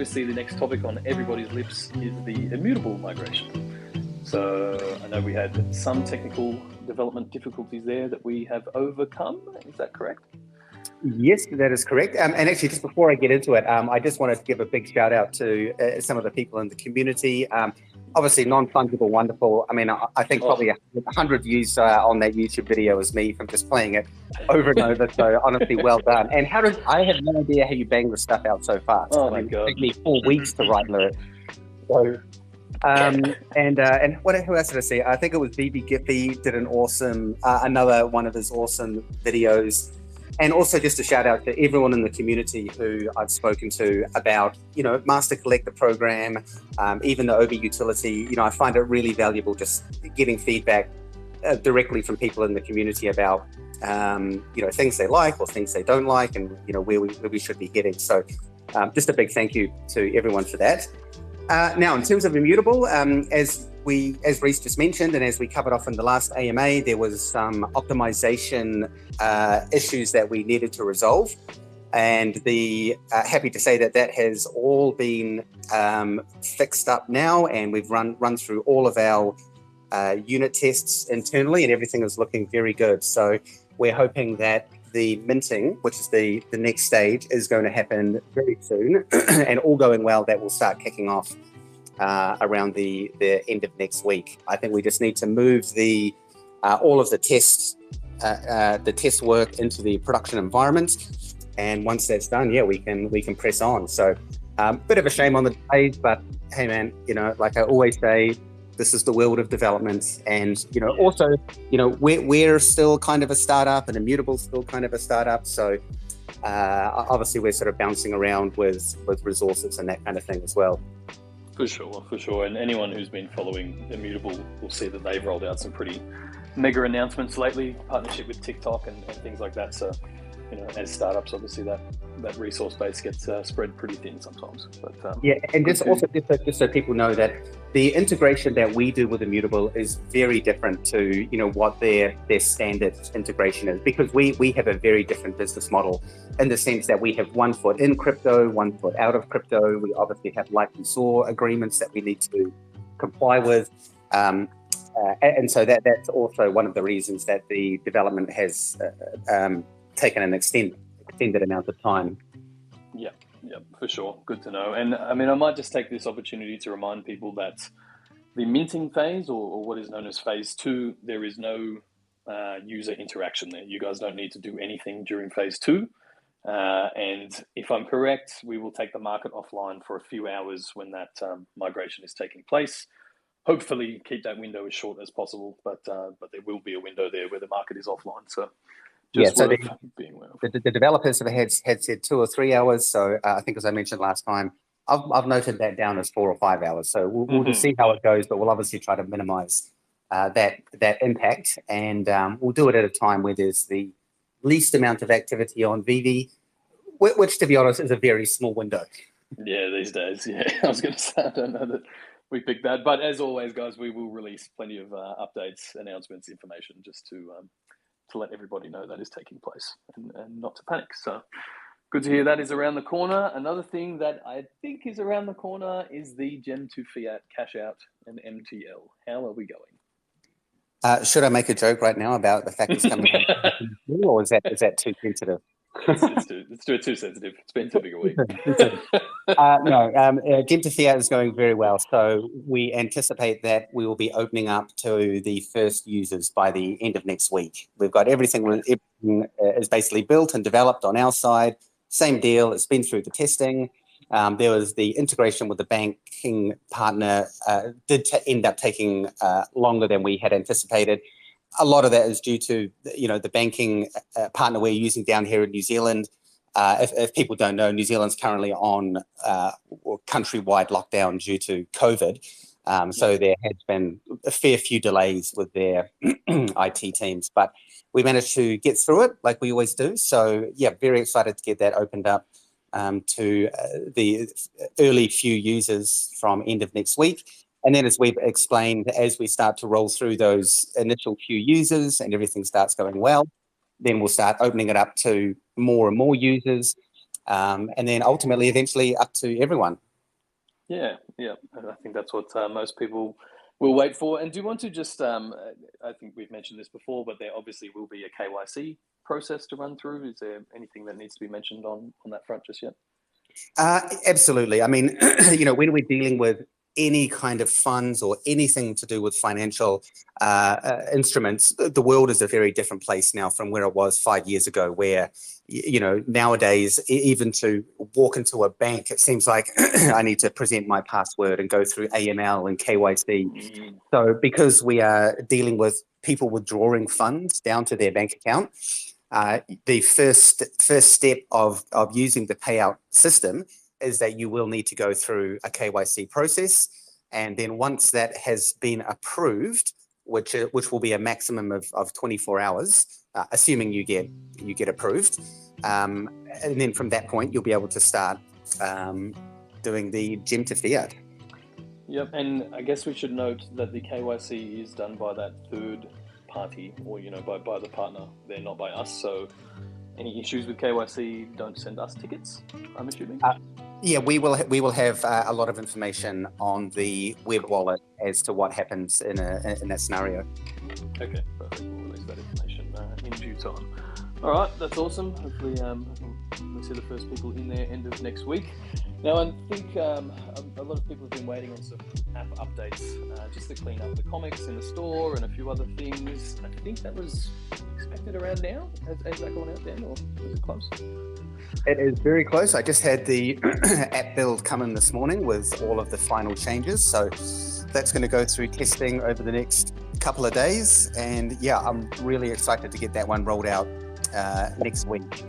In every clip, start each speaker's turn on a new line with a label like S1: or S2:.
S1: obviously the next topic on everybody's lips is the immutable migration. So I know we had some technical development difficulties there that we have overcome. Is that correct?
S2: Yes, that is correct. And actually, just before I get into it, I just wanted to give a big shout out to some of the people in the community. Obviously, non-fungible, wonderful. I mean, I think probably 100 views on that YouTube video is me from just playing it over and over. So honestly, well done. And I have no idea how you bang the stuff out so fast.
S1: Oh my God.
S2: It took me 4 weeks to write lyrics. So, and who else did I see? I think it was VeVe did an awesome, another one of his awesome videos. And also just a shout out to everyone in the community who I've spoken to about, Master Collector program, even the OBI utility. I find it really valuable just getting feedback directly from people in the community about, things they like or things they don't like, and, where we should be heading. So just a big thank you to everyone for that. Now, in terms of immutable, as Reece just mentioned, and as we covered off in the last AMA, there was some optimization issues that we needed to resolve. And happy to say that has all been fixed up now, and we've run through all of our unit tests internally, and everything is looking very good. So we're hoping that the minting, which is the next stage, is going to happen very soon, and all going well, that will start kicking off around the end of next week. I think we just need to move all of the test work into the production environment, and once that's done, we can press on. So bit of a shame on the delays, but hey man, like I always say, this is the world of development, and also we're still kind of a startup, and Immutable still kind of a startup. So obviously we're sort of bouncing around with resources and that kind of thing as well.
S1: For sure. And anyone who's been following Immutable will see that they've rolled out some pretty mega announcements lately, partnership with TikTok and things like that. So, as startups, obviously that resource base gets spread pretty thin sometimes. But
S2: and just so people know that the integration that we do with Immutable is very different to what their standard integration is, because we have a very different business model in the sense that we have 1 foot in crypto, 1 foot out of crypto. We obviously have licensor agreements that we need to comply with. And so that's also one of the reasons that the development has taken an extended amount of time.
S1: Yeah, for sure. Good to know. And I mean, I might just take this opportunity to remind people that the minting phase, or what is known as phase 2, there is no user interaction there. You guys don't need to do anything during phase 2. And if I'm correct, we will take the market offline for a few hours when that migration is taking place. Hopefully keep that window as short as possible, but there will be a window there where the market is offline. So being aware of.
S2: The developers have had said 2 or 3 hours. So I think, as I mentioned last time, I've noted that down as 4 or 5 hours. So we'll just see how it goes, but we'll obviously try to minimize that impact, and we'll do it at a time where there's the least amount of activity on VeVe, which, to be honest, is a very small window.
S1: Yeah, these days. Yeah, I was going to say, I don't know that we picked that, but as always, guys, we will release plenty of updates, announcements, information, just to let everybody know that is taking place, and not to panic. So good to hear that is around the corner. Another thing that I think is around the corner is the Gem to Fiat cash out and MTL. How are we going?
S2: Should I make a joke right now about the fact it's coming out, or is that too sensitive?
S1: It's too sensitive. It's been too big a week.
S2: No, Gem to Fiat is going very well. So we anticipate that we will be opening up to the first users by the end of next week. We've got everything is basically built and developed on our side. Same deal. It's been through the testing. There was the integration with the banking partner did end up taking longer than we had anticipated. A lot of that is due to the banking partner we're using down here in New Zealand. If people don't know, New Zealand's currently on countrywide lockdown due to COVID. So there has been a fair few delays with their IT teams, but we managed to get through it like we always do. So yeah, very excited to get that opened up to the early few users from end of next week. And then, as we've explained, as we start to roll through those initial few users and everything starts going well, then we'll start opening it up to more and more users, and then ultimately, eventually, up to everyone.
S1: Yeah, yeah. And I think that's what most people will wait for. And do you want to just, I think we've mentioned this before, but there obviously will be a KYC process to run through. Is there anything that needs to be mentioned on that front just yet?
S2: Absolutely. I mean, you know, when we're dealing with any kind of funds or anything to do with financial instruments, the world is a very different place now from where it was 5 years ago, where, you know, nowadays, even to walk into a bank, it seems like I need to present my password and go through AML and KYC. So because we are dealing with people withdrawing funds down to their bank account, the first step of using the payout system is that you will need to go through a KYC process, and then once that has been approved, which will be a maximum of 24 hours, assuming you get approved, and then from that point you'll be able to start doing the gem to fiat.
S1: Yep, and I guess we should note that the KYC is done by that third party, or you know, by the partner. They're not by us. So any issues with KYC, don't send us tickets, I'm assuming.
S2: Yeah, we will have a lot of information on the web wallet as to what happens in that scenario.
S1: Okay, perfect. We'll release that information in due time. All right, that's awesome. Hopefully we'll see the first people in there end of next week. Now, I think a lot of people have been waiting on some app updates just to clean up the comics in the store and a few other things. I think that was expected around now. Has that gone out then, or is it close?
S2: It is very close. I just had the app build come in this morning with all of the final changes. So that's going to go through testing over the next couple of days. And yeah, I'm really excited to get that one rolled out next week.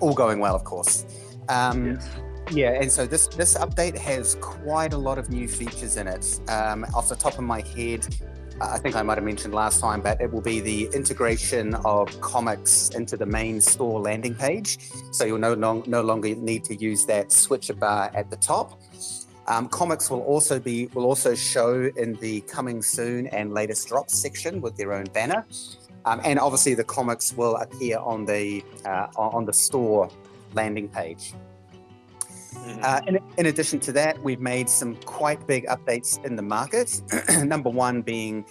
S2: All going well, of course.
S1: Yes.
S2: Yeah, and so this update has quite a lot of new features in it. Off the top of my head, I think I might have mentioned last time, but it will be the integration of comics into the main store landing page. So you'll no longer need to use that switcher bar at the top. Comics will also show in the coming soon and latest drops section with their own banner. And obviously the comics will appear on the store landing page. In addition to that, we've made some quite big updates in the market. Number one being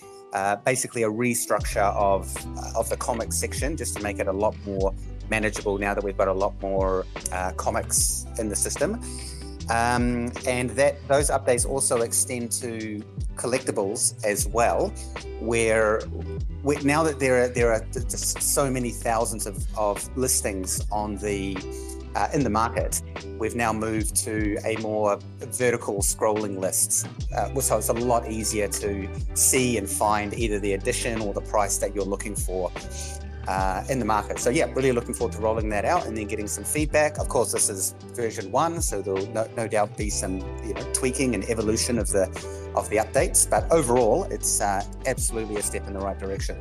S2: basically a restructure of the comics section, just to make it a lot more manageable now that we've got a lot more comics in the system. And those updates also extend to collectibles as well, where now that there are just so many thousands of listings on in the market, we've now moved to a more vertical scrolling list, so it's a lot easier to see and find either the edition or the price that you're looking for in the market. So yeah, really looking forward to rolling that out and then getting some feedback. Of course, this is version 1, so there'll no doubt be some tweaking and evolution of the updates, but overall it's absolutely a step in the right direction.